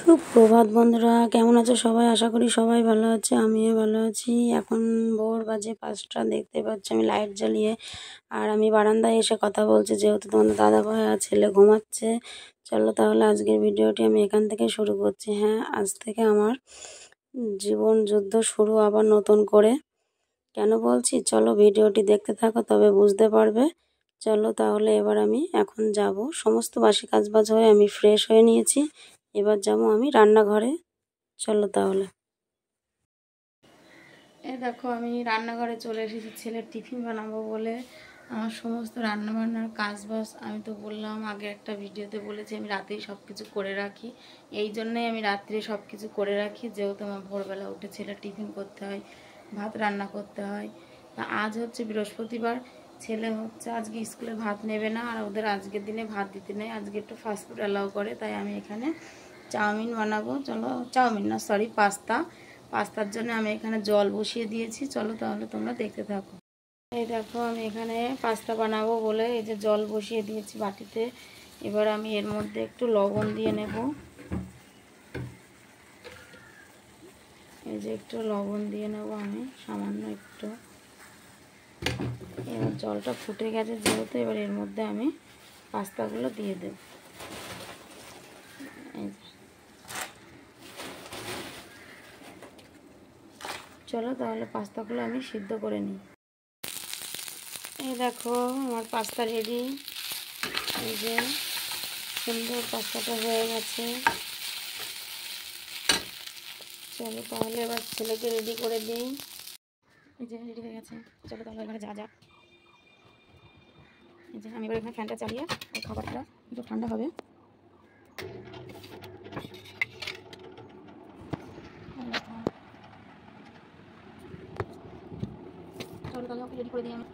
সুপ্রভাত বন্ধুরা, কেমন আছো সবাই? আশা করি সবাই ভালো আছে, আমিও ভালো আছি। এখন ভোর বাজে 5টা, দেখতে পাচ্ছি আমি লাইট জ্বালিয়ে। আর আমি বারান্দায় এসে কথা বলছি, যেহেতু তোমাদের দাদাভাই আর ছেলে ঘুমাচ্ছে। চলো তাহলে আজকের ভিডিওটি আমি এখান থেকে শুরু করছি। হ্যাঁ, আজ থেকে আমার জীবন যুদ্ধ শুরু আবার নতুন করে। কেন বলছি, চলো ভিডিওটি দেখতে থাকো, তবে বুঝতে পারবে। চলো তাহলে এবার আমি এখন যাব, সমস্ত বাসি কাজবাজ হয়ে আমি ফ্রেশ হয়ে নিয়েছি। এবার যাবো আমি রান্নাঘরে। চলো তাহলে। দেখো আমি রান্নাঘরে চলে এসেছি ছেলের টিফিন বানাবো বলে। আমার সমস্ত রান্নাবান্নার কাজবাজ আমি তো বললাম আগে একটা ভিডিওতে বলেছি আমি রাতেই সব কিছু করে রাখি। এই জন্যই আমি রাত্রে সব কিছু করে রাখি, যেহেতু আমার ভোরবেলা উঠে ছেলের টিফিন করতে হয়, ভাত রান্না করতে হয়। তা আজ হচ্ছে বৃহস্পতিবার, ছেলে হচ্ছে আজকে স্কুলে ভাত নেবে না, আর ওদের আজকের দিনে ভাত দিতে নেই, আজকে একটু ফাস্টফুড অ্যালাউ করে। তাই আমি এখানে চাউমিন বানাবো। চলো, চাউমিন না সরি, পাস্তার জন্য আমি এখানে জল বসিয়ে দিয়েছি। চলো তাহলে তোমরা দেখতে থাকো। এই দেখো আমি এখানে পাস্তা বানাবো বলে এই যে জল বসিয়ে দিয়েছি বাটিতে। এবার আমি এর মধ্যে একটু লবণ দিয়ে নেব। এই যে একটু লবণ দিয়ে নেব আমি, সামান্য একটু। এবার জলটা ফুটে গেছে যেহেতু, এবার এর মধ্যে আমি পাস্তাগুলো দিয়ে দেব। এই যে, চলো তাহলে পাস্তাগুলো আমি সিদ্ধ করে নিই। এই দেখো আমার পাস্তা রেডি। এই যে সুন্দর পাস্তাটা হয়ে গেছে। চলো তাহলে এবার ছেলেকে রেডি করে দিই। এই যে রেডি হয়ে গেছে। চলো তাহলে এবারে যা যাক। এই যে আমি এবার এখানে ফ্যানটা চালিয়ে ওই খাবারটা একটু ঠান্ডা হবে। চলো তাহলে ওকে রেডি করে দিই আমি।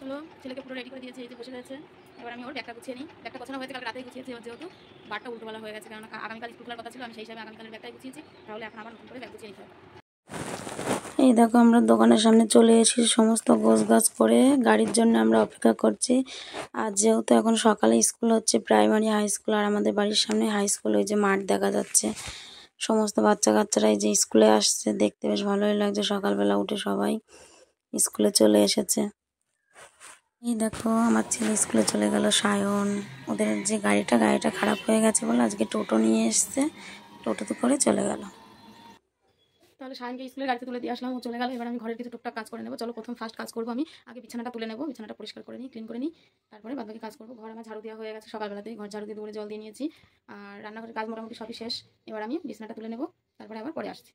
চলো ছেলেকে পুরো রেডি করে দিয়েছে, এই যে বসে রয়েছে। এবার আমি ওর ব্যাগটা গুছিয়ে নিই। ব্যাগটা গোছানো হয়েছে, কালকে রাতেই গুছিয়েছি, যেহেতু বারটা উল্টোবেলা হয়ে গেছে, কারণ আগামীকাল স্কুল খোলার কথা ছিল। আমি সেই হিসাবে আগামীকালের ব্যাগটাই গুছিয়েছি, তাহলে এখন আবার নতুন করে ব্যাগ গুছিয়ে নিতে হবে। এই দেখো আমরা দোকানের সামনে চলে এসেছি, সমস্ত গোছগাছ করে গাড়ির জন্য আমরা অপেক্ষা করছি। আর যেহেতু এখন সকালে স্কুল হচ্ছে, প্রাইমারি হাই স্কুল, আর আমাদের বাড়ির সামনে হাই স্কুল, ওই যে মাঠ দেখা যাচ্ছে। সমস্ত বাচ্চা কাচ্চারা এই যে স্কুলে আসছে, দেখতে বেশ ভালোই লাগছে। সকালবেলা উঠে সবাই স্কুলে চলে এসেছে। এই দেখো আমার ছেলে স্কুলে চলে গেল, সায়ন। ওদের যে গাড়িটা খারাপ হয়ে গেছে বলে আজকে টোটো নিয়ে এসছে, টোটোতে করে চলে গেল। তাহলে সায়নকে স্কুলের গাড়িতে তুলে দিয়ে আসলাম, ও চলে গেল। এবার আমি ঘরের কিছু টুকটাক কাজ করে নেবো। চলো প্রথম ফার্স্ট কাজ করবো আমি, আগে বিছানাটা তুলে নেবো, বিছানাটা পরিষ্কার করে নিই, ক্লিন করে নিই, তারপরে বাদবাকি কাজ করবো। ঘর আমার ঝাড়ু দেওয়া হয়ে গেছে সকালবেলাতেই, ঘর ঝাড়ু দিয়ে দুপুরে জল দিয়ে নিয়েছি, আর রান্নাঘরের কাজ মোটামুটি সবই শেষ। এবার আমি বিছানাটা তুলে নেবো, তারপরে আবার পরে আসছি।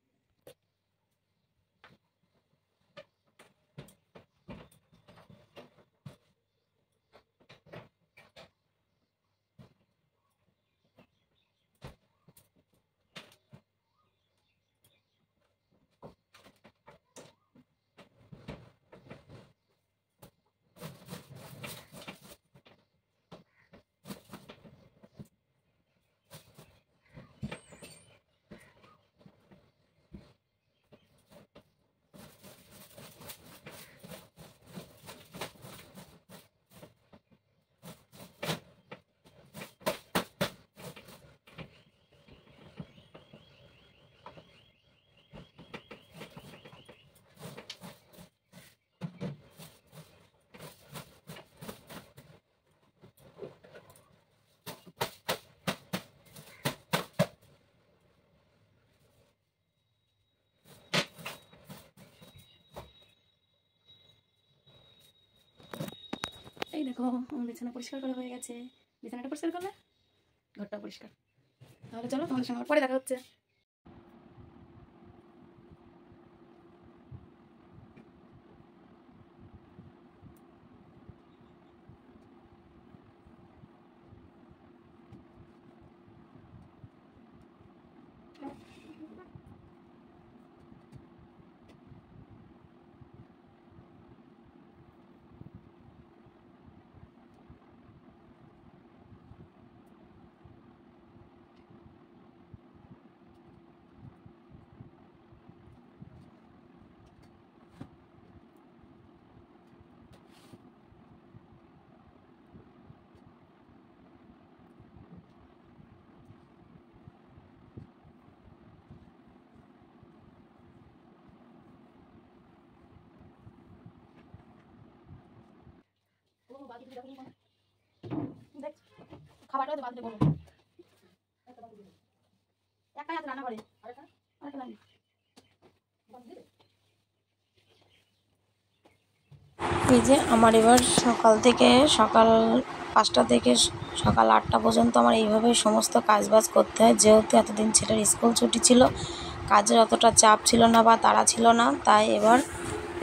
দেখো আমার বিছানা পরিষ্কার করা হয়ে গেছে। বিছানাটা পরিষ্কার করলে ঘরটা পরিষ্কার। তাহলে চলো তোমাদের সঙ্গে পরে দেখা হচ্ছে। দেখ খাবারটা বাদ দিয়ে বলো একটাই আছে রান্না করে আরেকটা লাগে এই যে আমার এবার সকাল 5টা থেকে সকাল 8টা পর্যন্ত আমার এইভাবেই সমস্ত কাজবাজ করতে হয়। যেহেতু এতদিন ছেলের স্কুল ছুটি ছিল, কাজের অতটা চাপ ছিল না বা তাড়া ছিল না, তাই এবার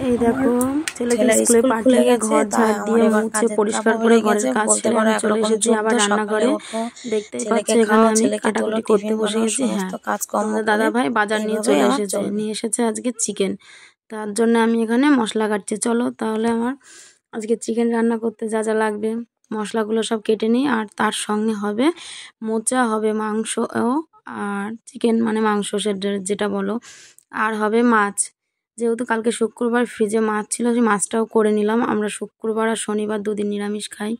এই দেখো ছেলেকে স্কুলে পাঠিয়ে ঘর ঝাড় দিয়ে মুছে পরিষ্কার করে ঘরের কাজ সেরে আমি চলে এসেছি আবার রান্নাঘরে। দেখতেই পাচ্ছি এখানে আমি কাটাকুটি করতে বসে গেছি। হ্যাঁ, তোমাদের দাদা ভাই বাজার নিয়ে চলে এসেছে, নিয়ে এসেছে আজকে চিকেন। তার জন্য আমি এখানে মশলা কাটছি। চলো তাহলে আমার আজকে চিকেন রান্না করতে যা যা লাগবে মশলাগুলো সব কেটে নিই। আর তার সঙ্গে হবে মোচা, হবে মাংস আর চিকেন মানে মাংস যেটা বলো, আর হবে মাছ। যেহেতু কালকে শুক্রবার ফ্রিজে মাছ ছিল, সেই মাছটাও করে নিলাম। আমরা শুক্রবার আর শনিবার দুদিন নিরামিষ খাই,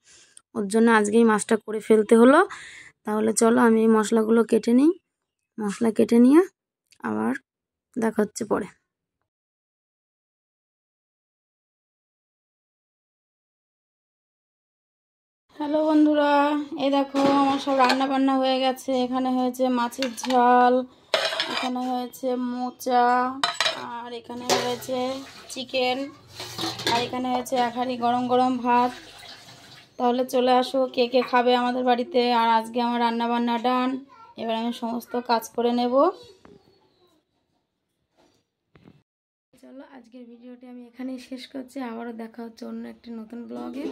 ওর জন্য আজকেই মাছটা করে ফেলতে হলো। তাহলে চলো আমি এই মশলাগুলো কেটে নিই। মশলা কেটে নিয়ে আবার দেখা হচ্ছে পরে। হ্যালো বন্ধুরা, এই দেখো আমার সব রান্না বান্না হয়ে গেছে। এখানে হয়েছে মাছের ঝাল, এখানে হয়েছে মোচা, আর এখানে হয়েছে চিকেন, আর এখানে হয়েছে এক হাঁড়ি গরম গরম ভাত। তাহলে চলে আসো কে কে খাবে আমাদের বাড়িতে। আর আজকে আমার রান্না বান্না ডান, এবার আমি সমস্ত কাজ করে নেব। চলো আজকের ভিডিওটি আমি এখানেই শেষ করছি। আবারও দেখা হচ্ছে অন্য একটি নতুন ব্লগে।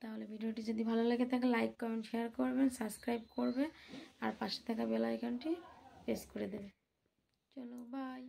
তাহলে ভিডিওটি যদি ভালো লেগে থাকে লাইক কমেন্ট শেয়ার করবেন, সাবস্ক্রাইব করবে, আর পাশে থাকা বেল আইকনটি প্রেস করে দেবে। চলো বাই।